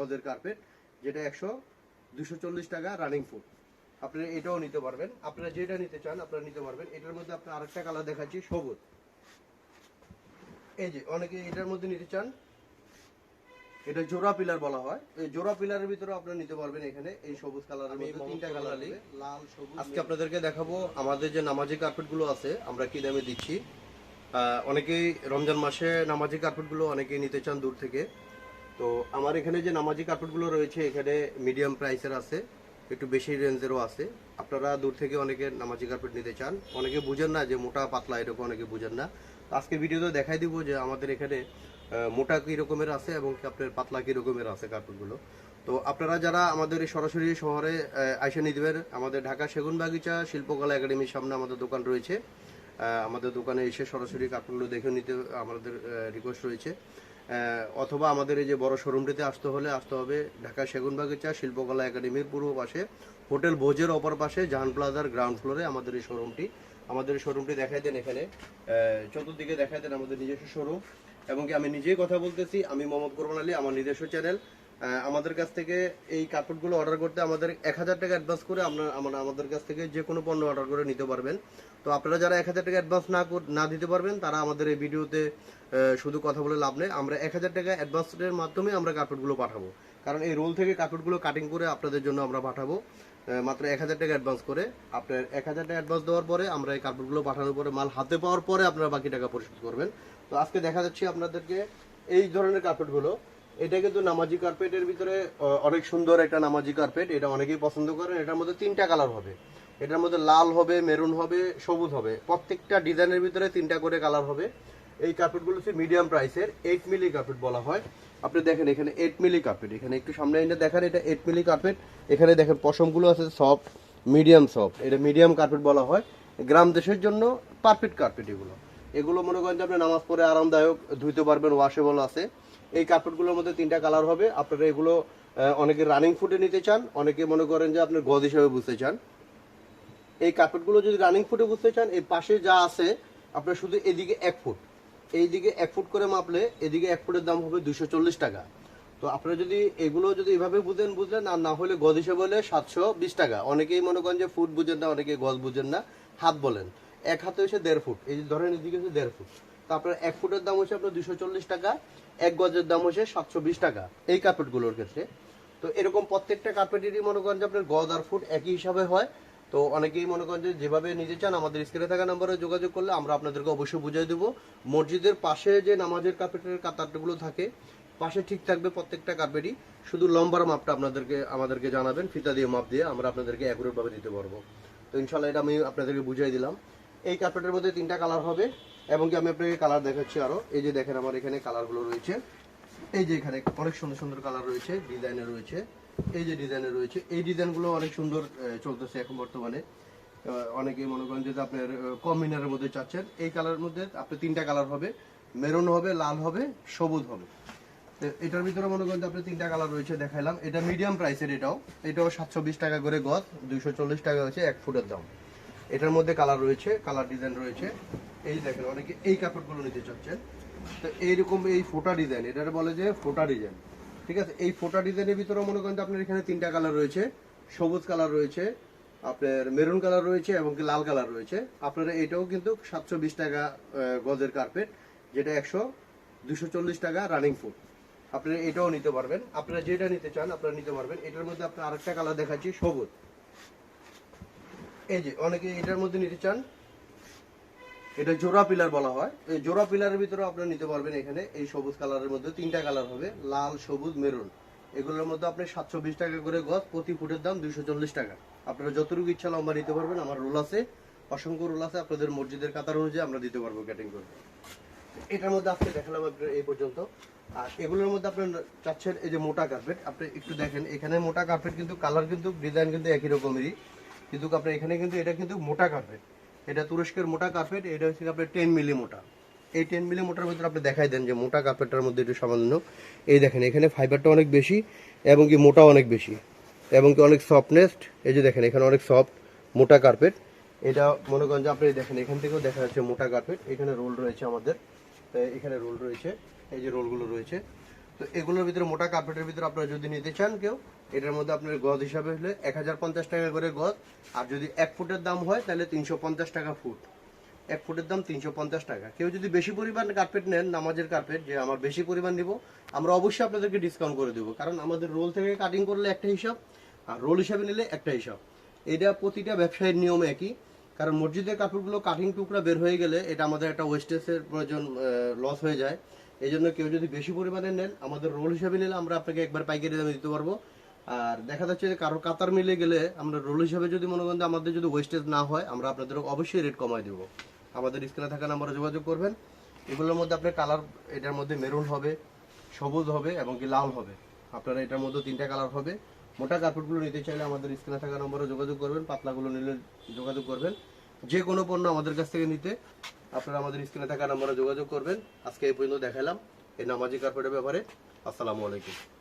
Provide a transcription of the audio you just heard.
গজের কার্পেট, যেটা 240 টাকা রানিং ফুট। আপনারা এটাও নিতে পারবেন, আপনারা যেটা নিতে চান আপনারা নিতে পারবেন। এটার মধ্যে আপনার আরেকটা কালার দেখাচ্ছি, সবুজ। এই যে অনেকে এটার মধ্যে নিতে চান, এটা জোড়া পিলার বলা হয়। এই জোড়া পিলারের ভিতরে আপনারা নিতে পারবেন। এখানে এই সবুজ কালারের মধ্যে তিনটা কালার, লাল, সবুজ। আজকে আপনাদেরকে দেখাবো আমাদের যে নামাজি কার্পেটগুলো আছে আমরা কি দামে দিচ্ছি। অনেকেই রমজান মাসে নামাজি কার্পেটগুলো অনেকেই নিতে চান দূর থেকে। তো আমার এখানে যে নামাজি কার্পেটগুলো রয়েছে এখানে মিডিয়াম প্রাইসের আছে, একটু বেশি রেঞ্জেরও আছে। আপনারা দূর থেকে অনেকে নামাজি কার্পেট নিতে চান, অনেকে বুঝেন না যে মোটা পাতলা এরকম, অনেকে বুঝেন না। আজকে ভিডিওতে দেখাই দিব যে আমাদের এখানে মোটা কী রকমের আছে এবং আপনার পাতলা কী রকমের আছে কার্পেটগুলো। তো আপনারা যারা আমাদের এই সরাসরি শহরে আইসা নিয়ে দেবেন, আমাদের ঢাকা সেগুনবাগিচা শিল্পকলা একাডেমির সামনে আমাদের দোকান রয়েছে। আমাদের দোকানে এসে সরাসরি কার্পেটগুলো দেখে নিতে আমাদের রিকোয়েস্ট রয়েছে। অথবা আমাদের এই যে বড় শোরুমটিতে আসতে হবে ঢাকা সেগুনবাগিচা শিল্পকলা একাডেমির পূর্ব পাশে হোটেল ভোজের অপর পাশে জাহান প্লাজার গ্রাউন্ড ফ্লোরে আমাদের এই শোরুমটি। আমাদের শোরুমটি দেখাই দেন, এখানে চতুর্দিকে দেখাই দেন আমাদের নিজস্ব শোরুম। এবং কি আমি নিজেই কথা বলতেছি, আমি মোহাম্মদ কোরবান আলী, আমার নিজস্ব চ্যানেল। আমাদের কাছ থেকে এই কার্পেটগুলো অর্ডার করতে আমাদের 1000 টাকা অ্যাডভান্স করে আমাদের কাছ থেকে যে কোনো পণ্য অর্ডার করে নিতে পারবেন। তো আপনারা যারা 1000 টাকা অ্যাডভান্স না দিতে পারবেন তারা আমাদের এই ভিডিওতে শুধু কথা বলে লাভ নেই। আমরা 1000 টাকা অ্যাডভান্সের মাধ্যমে আমরা কার্পেটগুলো পাঠাবো, কারণ এই রোল থেকে কার্পেটগুলো কাটিং করে আপনাদের জন্য আমরা পাঠাবো মাত্র 1000 টাকা অ্যাডভান্স করে। আপনার 1000 টাকা অ্যাডভান্স দেওয়ার পরে আমরা এই কার্পেটগুলো পাঠানোর পরে মাল হাতে পাওয়ার পরে আপনারা বাকি টাকা পরিশোধ করবেন। তো আজকে দেখা যাচ্ছে আপনাদেরকে এই ধরনের কার্পেটগুলো। এটা কিন্তু নামাজি কার্পেটের ভিতরে অনেক সুন্দর একটা নামাজি কার্পেট, এটা অনেকেই পছন্দ করেন। এটার মধ্যে 3টা কালার হবে, এটার মধ্যে লাল হবে, মেরুন হবে, সবুজ হবে। প্রত্যেকটা ডিজাইনের ভিতরে 3টা করে কালার হবে। এই কার্পেটগুলো হচ্ছে মিডিয়াম প্রাইসের, 8 মিলি কার্পেট বলা হয়। আপনি দেখেন এখানে 8 মিলি কার্পেট, এখানে একটু সামনে এনে দেখেন, এটা 8 মিলি কার্পেট। এখানে দেখেন পশমগুলো আছে সফট, মিডিয়াম সফট, এটা মিডিয়াম কার্পেট বলা হয়। গ্রাম দেশের জন্য পারফেক্ট কার্পেট এগুলো মনে করেন যে আপনি নামাজ পড়ে আরামদায়ক, ধুইতে পারবেন, ওয়াশেবল আছে। এই কার্পেটগুলোর মধ্যে 3টা কালার হবে। আপনারা এগুলো অনেকে রানিং ফুটে নিতে চান, অনেকে মনে করেন যে আপনার গজ হিসাবে বুঝতে চান। এই কার্পেটগুলো যদি রানিং ফুটে বুঝতে চান, এই পাশে যা আছে আপনার শুধু এদিকে 1 ফুট, এইদিকে 1 ফুট করে মাপলে এদিকে 1 ফুটের দাম হবে 240 টাকা। তো আপনারা যদি এগুলো যদি এভাবে বুঝলেন, আর না হলে গজ হিসেবে বলে 720 টাকা। অনেকেই মনে করেন যে ফুট বুঝেন না, অনেকে গজ বুঝেন না, হাত বলেন। এক হাতে হচ্ছে 1.5 ফুট, এই যে ধরেন এদিকে হচ্ছে 1.5 ফুট। তো আপনার 1 ফুটের দাম হচ্ছে আপনার 240 টাকা, 1 গজের দাম হচ্ছে 720 টাকা এই কার্পেটগুলোর ক্ষেত্রে। তো এরকম প্রত্যেকটা কার্পেটেরই মনে করেন যে আপনার গজ আর ফুট একই হিসাবে হয়। তো অনেকেই মনে করেন যে যেভাবে নিতে চান আমাদের স্ক্রিনে থাকা নম্বরে যোগাযোগ করলে আমরা আপনাদেরকে অবশ্যই বুঝিয়ে দেবো। মসজিদের পাশে যে নামাজের কার্পেটের কাতারগুলো থাকে পাশে ঠিক থাকবে প্রত্যেকটা কার্পেটই, শুধু লম্বার মাপটা আমাদেরকে জানাবেন, ফিতা দিয়ে মাপ দিয়ে আমরা আপনাদেরকে অ্যাকুরেট ভাবে দিতে পারবো। তো ইনশাল্লাহ এটা আমি আপনাদেরকে বুঝিয়ে দিলাম। এই কার্পেটের মধ্যে 3টা কালার হবে এবং কি আমি আপনাকে কালার দেখাচ্ছি আরো। এই যে দেখেন আমার এখানে কালারগুলো রয়েছে, এই যে এখানে অনেক সুন্দর সুন্দর কালার রয়েছে, ডিজাইনের রয়েছে, এই যে ডিজাইনের রয়েছে। এই ডিজাইনগুলো অনেক সুন্দর চলতেছে এখন বর্তমানে। অনেকেই মনে করেন যে আপনার কম মিনারের মধ্যে চাচ্ছেন, এই কালারের মধ্যে আপনার 3টা কালার হবে, মেরুন হবে, লাল হবে, সবুজ হবে। এটার ভিতরে মনে করেন আপনার 3টা কালার রয়েছে, দেখাইলাম। এটা মিডিয়াম প্রাইসের, এটাও 720 টাকা করে গজ, 240 টাকা হচ্ছে 1 ফুটের দাম। এটার মধ্যে কালার রয়েছে, কালার ডিজাইন রয়েছে। এই দেখেন অনেকে এই কাপড়গুলো নিতে চাচ্ছেন। তো এইরকম এই ফোটা ডিজাইন, এটা বলে যে ফোটা ডিজাইন, ঠিক আছে। এই ফোটা ডিজাইনের ভিতরে মনে করেন আপনার এখানে 3টা কালার রয়েছে, সবুজ কালার রয়েছে, আপনার মেরুন কালার রয়েছে এবং কি লাল কালার রয়েছে। আপনারা এটাও কিন্তু 720 টাকা গজের কার্পেট, যেটা 240 টাকা রানিং ফুট। আপনারা এটাও নিতে পারবেন, আপনারা যেটা নিতে চান আপনারা নিতে পারবেন। এটার মধ্যে আপনার আরেকটা কালার দেখাচ্ছি, সবুজ। এই যে অনেকে এটার মধ্যে নিতে চান, এটা জোড়া পিলার বলা হয়। এই জোড়া পিলারের ভিতরে আপনারা নিতে পারবেন। এখানে এই সবুজ কালারের মধ্যে 3টা কালার হবে, লাল, সবুজ, মেরুন। এগুলোর মধ্যে আপনি 720 টাকা করে গজ, প্রতি ফুটের দাম 240 টাকা। আপনারা যতটুকু ইচ্ছা লম্বা নিতে পারবেন, আমার রোল আছে, অসংখ্য রোল আছে, আপনাদের মসজিদের কাতার অনুযায়ী আমরা দিতে পারবো কাটিং করে। এটার মধ্যে আজকে দেখালাম আপনার এই পর্যন্ত। আর এগুলোর মধ্যে আপনার চাচ্ছেন এই যে মোটা কার্পেট, আপনি একটু দেখেন এখানে মোটা কার্পেট কিন্তু কালার কিন্তু ডিজাইন কিন্তু একই রকমেরই, কিন্তু আপনার এখানে কিন্তু এটা কিন্তু মোটা কার্পেট, এটা তুরস্কের মোটা কার্পেট। এটা হচ্ছে আপনার 10 মিলি মোটা। এই 10 মিলি মোটার ভিতরে আপনি দেখাই দেন যে মোটা কার্পেটটার মধ্যে একটু সামান্য, এই দেখেন এখানে ফাইবারটা অনেক বেশি এবং কি মোটা অনেক বেশি এবং কি অনেক সফটনেস। এই যে দেখেন এখানে অনেক সফট মোটা কার্পেট। এটা মনে করেন যে আপনি দেখেন এখান থেকেও দেখা যাচ্ছে মোটা কার্পেট। এখানে রোল রয়েছে আমাদের, এখানে রোল রয়েছে, এই যে রোলগুলো রয়েছে। তো তো এগুলোর ভিতরে মোটা কার্পেটের ভিতরে আপনারা যদি নিতে চান কেউ, এটার মধ্যে আপনার গজ হিসাবে হলে 1050 টাকা করে গজ। আর যদি 1 ফুটের দাম হয় তাহলে 350 টাকা ফুট। 1 ফুটের দাম 350 টাকা। কেউ যদি বেশি পরিমাণ কার্পেট নেন, নামাজের কার্পেট, যে আমার বেশি পরিমাণ নিব, আমরা অবশ্যই আপনাদেরকে ডিসকাউন্ট করে দেবো। কারণ আমাদের রোল থেকে কাটিং করলে একটা হিসাব, আর রোল হিসাবে নিলে একটা হিসাব। এটা প্রতিটা ব্যবসায়ীর নিয়ম একই। কারণ মসজিদের কাপড়গুলো কাটিং টুকরা বের হয়ে গেলে এটা আমাদের একটা ওয়েস্টেজের প্রয়োজন, লস হয়ে যায়। এই জন্য কেউ যদি বেশি পরিমাণে নেন, আমাদের রোল হিসাবে নিলে আমরা আপনাকে একবার পাইকারি দামে দিতে পারবো। আর দেখা যাচ্ছে যে কারো কাতার মিলে গেলে আমরা রোল হিসাবে যদি মনে করেন আমাদের যদি ওয়েস্টেজ না হয়, আমরা আপনাদের অবশ্যই রেট কমায় দেবো। আমাদের স্ক্রিনে থাকা নাম্বারে যোগাযোগ করবেন। এগুলোর মধ্যে আপনার কালার, এটার মধ্যে মেরুন হবে, সবুজ হবে এবং কি লাল হবে। আপনারা এটার মধ্যে 3টা কালার হবে। মোটা কাপড়গুলো নিতে চাইলে আমাদের স্ক্রিনে থাকা নম্বরে যোগাযোগ করবেন, পাতলাগুলো নিলে যোগাযোগ করবেন। যে কোনো পণ্য আমাদের কাছ থেকে নিতে আপনারা আমাদের স্ক্রিনে থাকা নম্বরে যোগাযোগ করবেন। আজকে এই পর্যন্ত দেখালাম এই নামাজি কার্পেটের ব্যাপারে। আসসালামু আলাইকুম।